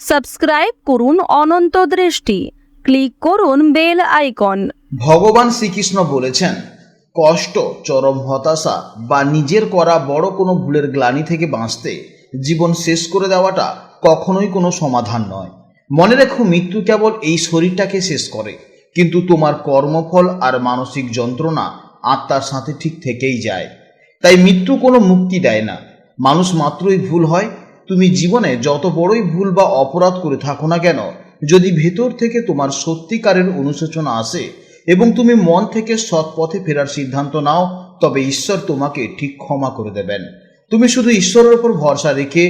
Subscribe করুন অনন্ত দৃষ্টি, click করুন বেল আইকন। ভগবান শ্রীকৃষ্ণ বলেছেন, কষ্ট, চরম হতাশা বা নিজের করা বড় কোনো ভুলের গ্লানি থেকে বাঁচতে জীবন শেষ করে দেওয়াটা কখনোই কোনো সমাধান নয়। মনে রেখো, মৃত্যু কেবল এই শরীরটাকে শেষ করে, কিন্তু তোমার কর্মফল আর মানসিক যন্ত্রণা আত্মার সাথে ঠিক থেকেই যায়। তাই মৃত্যু কোনো মুক্তি দেয় না, মানুষ মাত্রই ভুল হয়। তুমি জীবনে যত বড়ই ভুল বা অপরাধ করে থাকো না কেন, যদি ভেতর থেকে তোমার সত্যিকারের অনুশোচনা আসে এবং তুমি মন থেকে সৎ পথে ফেরার সিদ্ধান্ত নাও, তবে ঈশ্বর তোমাকে ঠিক ক্ষমা করে দেবেন। তুমি শুধু ঈশ্বরের উপর ভরসা রেখে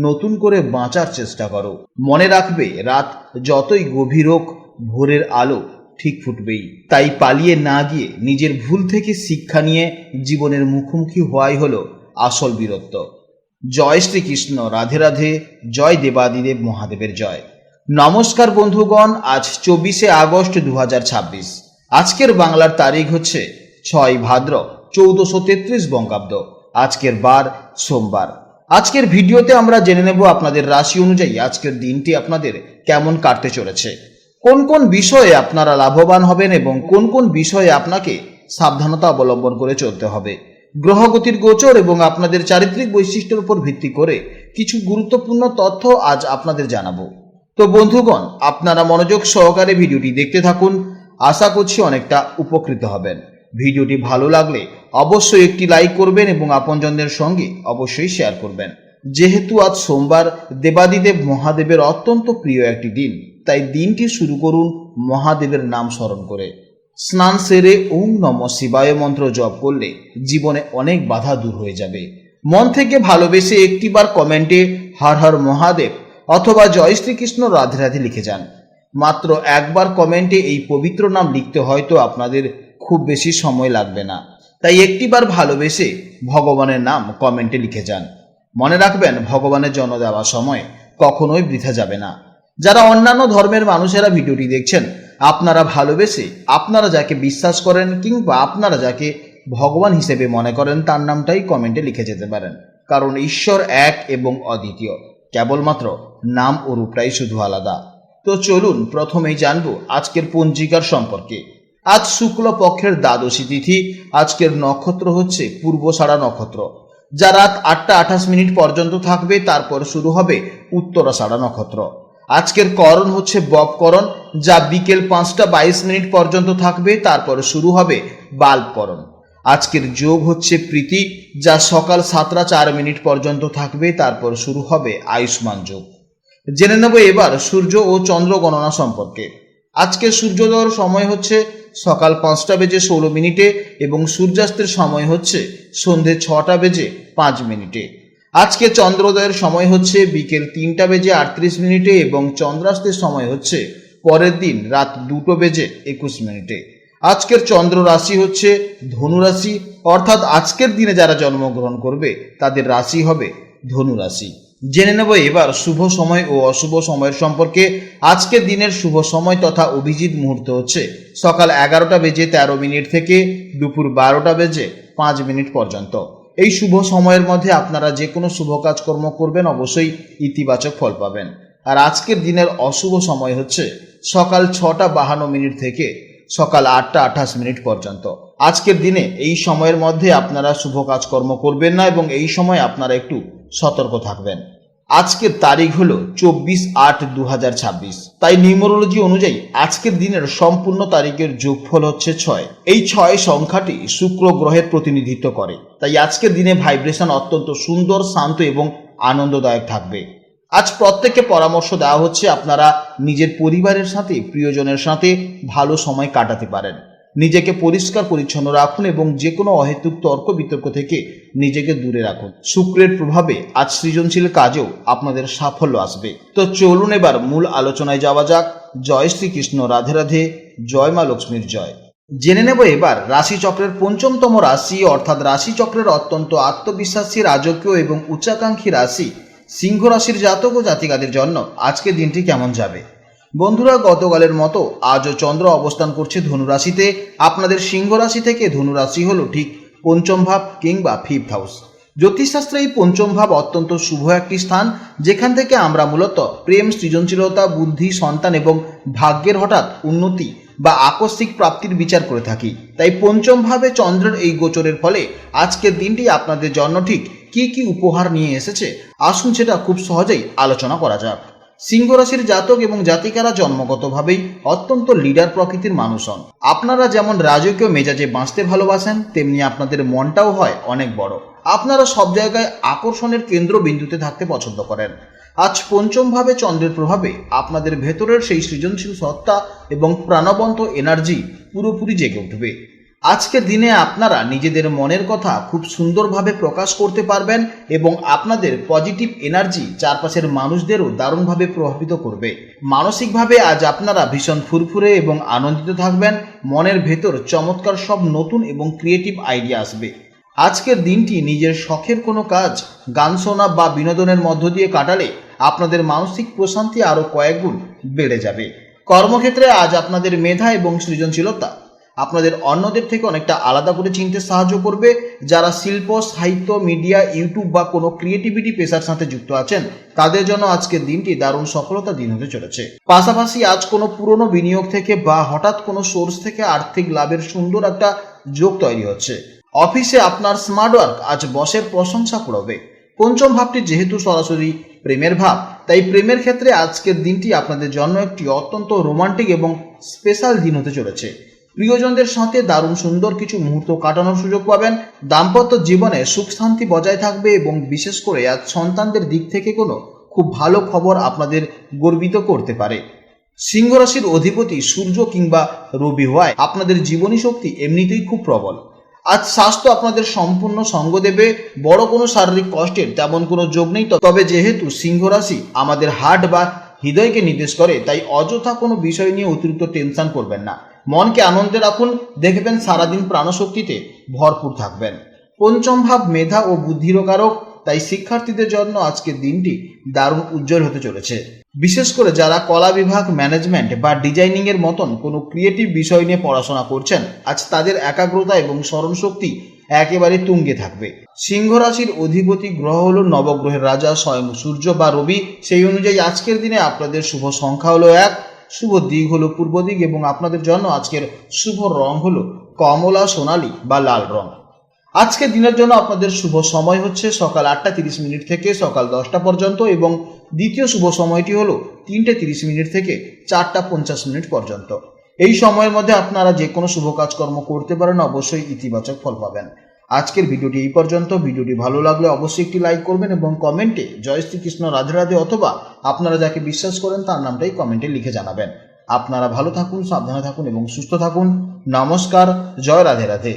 নতুন করে বাঁচার চেষ্টা করো। মনে রাখবে, রাত যতই গভীর হোক, ভোরের আলো ঠিক ফুটবেই। তাই পালিয়ে না গিয়ে নিজের ভুল থেকে শিক্ষা নিয়ে জীবনের মুখোমুখি হওয়াই হলো আসল বীরত্ব। জয় শ্রীকৃষ্ণ, রাধে রাধে, জয় দেবাদিদেব মহাদেবের জয়। নমস্কার বন্ধুগণ, আজ 24শে আগস্ট 2026। আজকের বাংলার তারিখ হচ্ছে 6 ভাদ্র 1433 বঙ্গাব্দ। আজকের বার সোমবার। আজকের ভিডিওতে আমরা জেনে নেব আপনাদের রাশি অনুযায়ী আজকের দিনটি আপনাদের কেমন কাটতে চলেছে, কোন কোন বিষয়ে আপনারা লাভবান হবেন এবং কোন কোন বিষয়ে আপনাকে সাবধানতা অবলম্বন করে চলতে হবে। গ্রহগতির গোচর এবং আপনাদের চারিত্রিক বৈশিষ্ট্যের উপর ভিত্তি করে কিছু গুরুত্বপূর্ণ তথ্য আজ আপনাদের জানাবো। তো বন্ধুগণ, আপনারা মনোযোগ সহকারে ভিডিওটি দেখতে থাকুন, আশা করছি অনেকটা উপকৃত হবেন। ভিডিওটি ভালো লাগলে অবশ্যই একটি লাইক করবেন এবং আপনজনদের সঙ্গে অবশ্যই শেয়ার করবেন। যেহেতু আজ সোমবার, দেবাদিদেব মহাদেবের অত্যন্ত প্রিয় একটি দিন, তাই দিনটি শুরু করুন মহাদেবের নাম স্মরণ করে। স্নান সেরে ওম নমঃ শিবায় মন্ত্র জপ করলে জীবনে অনেক বাধা দূর হয়ে যাবে। মন থেকে ভালোবেসে একটিবার কমেন্টে হর হর মহাদেব অথবা জয় শ্রীকৃষ্ণ রাধে রাধে লিখে যান। মাত্র একবার কমেন্টে এই পবিত্র নাম লিখতে হয়তো আপনাদের খুব বেশি সময় লাগবে না, তাই একটিবার ভালোবেসে ভগবানের নাম কমেন্টে লিখে যান। মনে রাখবেন, ভগবানের জন্য দেওয়া সময় কখনোই বৃথা যাবে না। যারা অন্যান্য ধর্মের মানুষেরা ভিডিওটি দেখছেন, আপনারা ভালোবেসে আপনারা যাকে বিশ্বাস করেন কিংবা আপনারা যাকে ভগবান হিসেবে মনে করেন তার নামটাই কমেন্টে লিখে যেতে পারেন, কারণ ঈশ্বর এক এবং অদ্বিতীয়, কেবলমাত্র নাম ও রূপটাই শুধু আলাদা। তো চলুন প্রথমেই জানবো আজকের পঞ্জিকার সম্পর্কে। আজ শুক্ল পক্ষের দ্বাদশী তিথি। আজকের নক্ষত্র হচ্ছে পূর্বষাঢ়া নক্ষত্র, যা রাত 8টা 28 পর্যন্ত থাকবে, তারপর শুরু হবে উত্তরাষাঢ়া নক্ষত্র। আজকের করণ হচ্ছে বপকরণ, যা বিকেল 5টা 22 পর্যন্ত থাকবে, তারপর শুরু হবে বাল্বকরণ। আজকের যোগ হচ্ছে প্রীতি, যা সকাল 7টা 4 পর্যন্ত থাকবে, তারপর শুরু হবে আয়ুষ্মান যোগ। জেনে নেব এবার সূর্য ও চন্দ্র গণনা সম্পর্কে। আজকে সূর্যোদয়ের সময় হচ্ছে সকাল 5টা 16 এবং সূর্যাস্তের সময় হচ্ছে সন্ধে 6টা 5 আজকে চন্দ্রোদয়ের সময় হচ্ছে বিকেল 3টা 38 এবং চন্দ্রাস্তের সময় হচ্ছে পরের দিন রাত 2টা 21। আজকের চন্দ্র রাশি হচ্ছে ধনু রাশি, অর্থাৎ আজকের দিনে যারা জন্মগ্রহণ করবে তাদের রাশি হবে ধনু রাশি। জেনে নেব এবার শুভ সময় ও অশুভ সময়ের সম্পর্কে। আজকের দিনের শুভ সময় তথা অভিজিৎ মুহূর্ত হচ্ছে সকাল 11টা 13 থেকে দুপুর 12টা 5 পর্যন্ত। এই শুভ সময়ের মধ্যে আপনারা যে কোনো শুভ কাজকর্ম করবেন, অবশ্যই ইতিবাচক ফল পাবেন। আর আজকের দিনের অশুভ সময় হচ্ছে সকাল 6টা 52 থেকে সকাল 8টা 28 পর্যন্ত। আজকের দিনে এই সময়ের মধ্যে আপনারা শুভ কাজকর্ম করবেন না এবং এই সময় আপনারা একটু সতর্ক থাকবেন। আজকের তারিখ হলো 24/8/2026। তাই নিউমারোলজি অনুযায়ী আজকের দিনের সম্পূর্ণ তারিখের যোগফল হচ্ছে 6। এই 6 সংখ্যাটি শুক্র গ্রহের প্রতিনিধিত্ব করে, তাই আজকের দিনে ভাইব্রেশন অত্যন্ত সুন্দর, শান্ত এবং আনন্দদায়ক থাকবে। আজ প্রত্যেককে পরামর্শ দেওয়া হচ্ছে আপনারা নিজের পরিবারের সাথে, প্রিয়জনের সাথে ভালো সময় কাটাতে পারেন। নিজেকে পরিষ্কার পরিচ্ছন্ন রাখুন এবং যে কোনো অহেতুক তর্ক বিতর্ক থেকে নিজেকে দূরে রাখুন। শুক্রের প্রভাবে আজ সৃজনশীল কাজেও আপনাদের সাফল্য আসবে। তো চলুন এবার মূল আলোচনায় যাওয়া যাক। জয় শ্রীকৃষ্ণ, রাধে রাধে, জয় মা লক্ষ্মীর জয়। জেনে নেব এবার রাশিচক্রের 5মতম রাশি, অর্থাৎ রাশিচক্রের অত্যন্ত আত্মবিশ্বাসী, রাজকীয় এবং উচ্চাকাঙ্ক্ষী রাশি সিংহ রাশির জাতক ও জাতিকাদের জন্য আজকের দিনটি কেমন যাবে। বন্ধুরা, গতকালের মতো আজও চন্দ্র অবস্থান করছে ধনু রাশিতে। আপনাদের সিংহ রাশি থেকে ধনু রাশি হলো ঠিক 5ম ভাব কিংবা 5th হাউস। জ্যোতিষশাস্ত্রে এই পঞ্চম ভাব অত্যন্ত শুভ একটি স্থান, যেখান থেকে আমরা মূলত প্রেম, সৃজনশীলতা, বুদ্ধি, সন্তান এবং ভাগ্যের হঠাৎ উন্নতি বা আকস্মিক প্রাপ্তির বিচার করে থাকি। তাই পঞ্চম ভাবে চন্দ্রের এই গোচরের ফলে আজকের দিনটি আপনাদের জন্য ঠিক কি কি উপহার নিয়ে এসেছে, আসুন সেটা খুব সহজেই আলোচনা করা যাক। সিংহ রাশির জাতক এবং জাতিকারা জন্মগতভাবেই অত্যন্ত লিডার প্রকৃতির মানুষ হন। আপনারা যেমন রাজকীয় মেজাজে বাঁচতে ভালোবাসেন, তেমনি আপনাদের মনটাও হয় অনেক বড়। আপনারা সব জায়গায় আকর্ষণের কেন্দ্রবিন্দুতে থাকতে পছন্দ করেন। আজ পঞ্চম ভাবে চন্দ্রের প্রভাবে আপনাদের ভেতরের সেই সৃজনশীল সত্তা এবং প্রাণবন্ত এনার্জি পুরোপুরি জেগে উঠবে। আজকের দিনে আপনারা নিজেদের মনের কথা খুব সুন্দরভাবে প্রকাশ করতে পারবেন এবং আপনাদের পজিটিভ এনার্জি চারপাশের মানুষদেরও দারুণভাবে প্রভাবিত করবে। মানসিকভাবে আজ আপনারা ভীষণ ফুরফুরে এবং আনন্দিত থাকবেন। মনের ভেতর চমৎকার সব নতুন এবং ক্রিয়েটিভ আইডিয়া আসবে। আজকের দিনটি নিজের শখের কোনো কাজ, গান শোনা বা বিনোদনের মধ্য দিয়ে কাটালে আপনাদের মানসিক প্রশান্তি আরও কয়েক গুণ বেড়ে যাবে। কর্মক্ষেত্রে আজ আপনাদের মেধা এবং সৃজনশীলতা আপনাদের অন্যদের থেকে অনেকটা আলাদা করে চিনতে সাহায্য করবে। যারা শিল্প, সাহিত্য, মিডিয়া, ইউটিউব বা কোনো ক্রিয়েটিভিটি পেশার সাথে যুক্ত আছেন, তাদের জন্য আজকের দিনটি দারুণ সফলতা দিন হতে চলেছে। পাশাপাশি আজ কোনো পুরনো বিনিয়োগ থেকে বা হঠাৎ কোনো সোর্স থেকে আর্থিক লাভের সুন্দর একটা যোগ তৈরি হচ্ছে। অফিসে আপনার স্মার্ট ওয়ার্ক আজ বসের প্রশংসা কুড়াবে। পঞ্চম ভাবটি যেহেতু সরাসরি প্রেমের ভাব, তাই প্রেমের ক্ষেত্রে আজকের দিনটি আপনাদের জন্য একটি অত্যন্ত রোমান্টিক এবং স্পেশাল দিন হতে চলেছে। প্রিয়জনদের সাথে দারুণ সুন্দর কিছু মুহূর্ত কাটানোর সুযোগ পাবেন। দাম্পত্য জীবনে সুখ শান্তি বজায় থাকবে এবং বিশেষ করে আজ সন্তানদের দিক থেকে কোনো খুব ভালো খবর আপনাদের গর্বিত করতে পারে। সিংহ রাশির অধিপতি সূর্য কিংবা রবি হওয়ায় আপনাদের জীবনী শক্তি এমনিতেই খুব প্রবল। আজ স্বাস্থ্য আপনাদের সম্পূর্ণ সঙ্গ দেবে। বড় কোনো শারীরিক কষ্টের তেমন কোনো যোগ নেই, তবে যেহেতু সিংহ রাশি আমাদের হার্ট বা হৃদয়কে নির্দেশ করে, তাই অযথা কোনো বিষয় নিয়ে অতিরিক্ত টেনশন করবেন না। মনকে আনন্দে রাখুন, দেখবেন সারাদিন প্রাণশক্তিতে ভরপুর থাকবেন। পঞ্চম ভাব মেধা ও বুদ্ধিরও কারক, তাই শিক্ষার্থীদের জন্য আজকের দিনটি দারুণ উজ্জ্বল হতে চলেছে। বিশেষ করে যারা কলা বিভাগ, ম্যানেজমেন্ট বা ডিজাইনিং এর মতন কোনো ক্রিয়েটিভ বিষয় নিয়ে পড়াশোনা করছেন, আজ তাদের একাগ্রতা এবং স্মরণশক্তি একেবারে তুঙ্গে থাকবে। সিংহ রাশির অধিপতি গ্রহ হলো নবগ্রহের রাজা স্বয়ং সূর্য বা রবি। সেই অনুযায়ী আজকের দিনে আপনাদের শুভ সংখ্যা হলো 1, শুভ দিক হলো পূর্ব দিক এবং আপনাদের জন্য আজকের শুভ রং হলো কমলা, সোনালী বা লাল রং। আজকের দিনের জন্য আপনাদের শুভ সময় হচ্ছে সকাল 8:30 থেকে সকাল 10টা পর্যন্ত এবং দ্বিতীয় শুভ সময়টি হলো 3:30 থেকে 4:50 পর্যন্ত। এই সময়ের মধ্যে আপনারা যে কোনো শুভ কাজকর্ম করতে পারেন, অবশ্যই ইতিবাচক ফল পাবেন। আজকের ভিডিওটি এই পর্যন্ত। ভিডিওটি ভালো লাগলে অবশ্যই একটি লাইক করবেন এবং কমেন্টে জয় শ্রীকৃষ্ণ, রাধে রাধে অথবা আপনারা যাকে বিশ্বাস করেন তার নামটাই কমেন্টে লিখে জানাবেন। আপনারা ভালো থাকুন, সাবধানে থাকুন এবং সুস্থ থাকুন। নমস্কার, জয় রাধে রাধে।